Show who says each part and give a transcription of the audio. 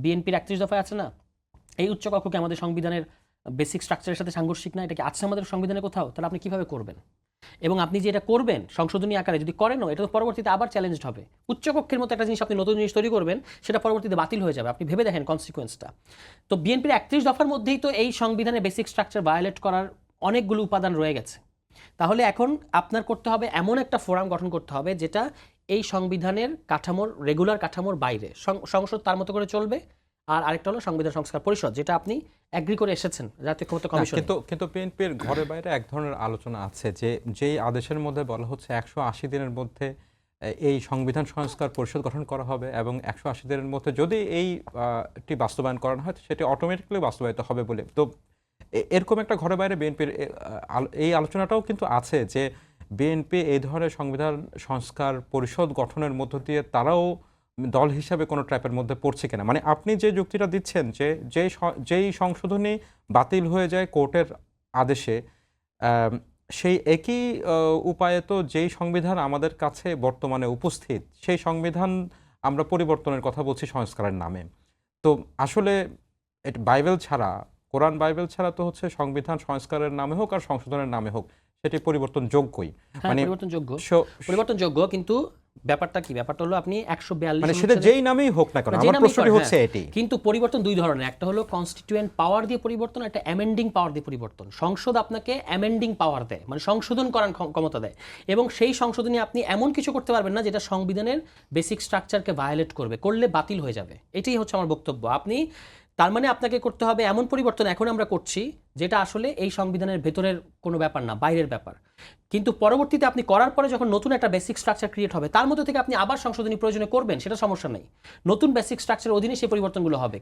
Speaker 1: বিএনপির 31 দফায় আছে না, এই উচ্চকক্ষ কি আমাদের সংবিধানের বেসিক স্ট্রাকচারের সাথে সাংঘর্ষিক না? এটা কি আছে আমাদের সংবিধানে কোথাও? তাহলে আপনি কিভাবে করবেন? এবং আপনি যে এটা করবেন সংশোধনী আকারে যদি করেনও, এটা তো পরবর্তীতে আবার চ্যালেঞ্জড হবে। উচ্চকক্ষের মতো একটা জিনিস আপনি নতুন জিনিস তৈরি করবেন, সেটা পরবর্তীতে বাতিল হয়ে যাবে। আপনি ভেবে দেখেন কনসিকুয়েন্সটা। তো বিএনপির 31 দফার মধ্যেই তো এই সংবিধানের বেসিক স্ট্রাকচার ভায়োলেট করার অনেকগুলো উপাদান রয়ে গেছে। তাহলে এখন আপনার করতে হবে এমন একটা ফোরাম গঠন করতে হবে যেটা এই সংবিধানের কাঠামোর, রেগুলার কাঠামোর বাইরে, সংসদ তার মতো করে চলবে। আর আরেকটা হলো সংবিধান সংস্কার পরিষদ, যেটা আপনি এগ্রি করে এসেছেন জাতীয় ক্ষমতা কমিশন।
Speaker 2: কিন্তু বিএনপির ঘরে বাইরে এক ধরনের আলোচনা আছে যে যেই আদেশের মধ্যে বলা হচ্ছে 180 দিনের মধ্যে এই সংবিধান সংস্কার পরিষদ গঠন করা হবে এবং 180 দিনের মধ্যে যদি এইটি বাস্তবায়ন করানো হয় সেটি অটোমেটিক্যালি বাস্তবায়িত হবে বলে। তো এরকম একটা ঘরে বাইরে বিএনপির এই আলোচনাটাও কিন্তু আছে যে বিএনপি এই ধরনের সংবিধান সংস্কার পরিষদ গঠনের মধ্য দিয়ে তারাও দল হিসাবে কোনো ট্র্যাপের মধ্যে পড়ছে কিনা। মানে আপনি যে যুক্তিটা দিচ্ছেন যে যেই সংশোধনী বাতিল হয়ে যায় কোর্টের আদেশে, সেই একই উপায়ে তো যেই সংবিধান আমাদের কাছে বর্তমানে উপস্থিত সেই সংবিধান আমরা পরিবর্তনের কথা বলছি সংস্কারের নামে। তো আসলে বাইবেল ছাড়া, কোরআন বাইবেল ছাড়া তো হচ্ছে সংবিধান সংস্কারের নামে হোক আর সংশোধনের নামে হোক সেটি পরিবর্তনযোগ্যই।
Speaker 1: মানে পরিবর্তনযোগ্য, কিন্তু ব্যাপারটা কি? ব্যাপারটা হলো আপনি 142
Speaker 2: মানে সেটা যেই নামেই হোক না কেন, আমার প্রশ্নটি হচ্ছে এটি।
Speaker 1: কিন্তু পরিবর্তন দুই ধরনের, একটা হলো কনস্টিটিউয়েন্ট পাওয়ার দিয়ে পরিবর্তন, একটা অ্যামেন্ডিং পাওয়ার দিয়ে পরিবর্তন। সংসদ আপনাকে অ্যামেন্ডিং পাওয়ার দেয়, মানে সংশোধন করার ক্ষমতা দেয়, এবং সেই সংশোধনী আপনি এমন কিছু করতে পারবেন না যেটা সংবিধানের বেসিক স্ট্রাকচারকে ভায়োলেট করবে, করলে বাতিল হয়ে যাবে। এটাই হচ্ছে আমার বক্তব্য। আপনি তার মানে আপনাকে করতে হবে এমন পরিবর্তন এখন আমরা করছি যেটা আসলে এই সংবিধানের ভেতরের কোনো ব্যাপার না, বাইরের ব্যাপার। কিন্তু পরবর্তীতে আপনি করার পরে যখন নতুন একটা বেসিক স্ট্রাকচার ক্রিয়েট হবে, তার মধ্যে থেকে আপনি আবার সংশোধনী প্রয়োজনে করবেন, সেটা সমস্যা নেই। নতুন বেসিক স্ট্রাকচারের অধীনে সেই পরিবর্তনগুলো হবে।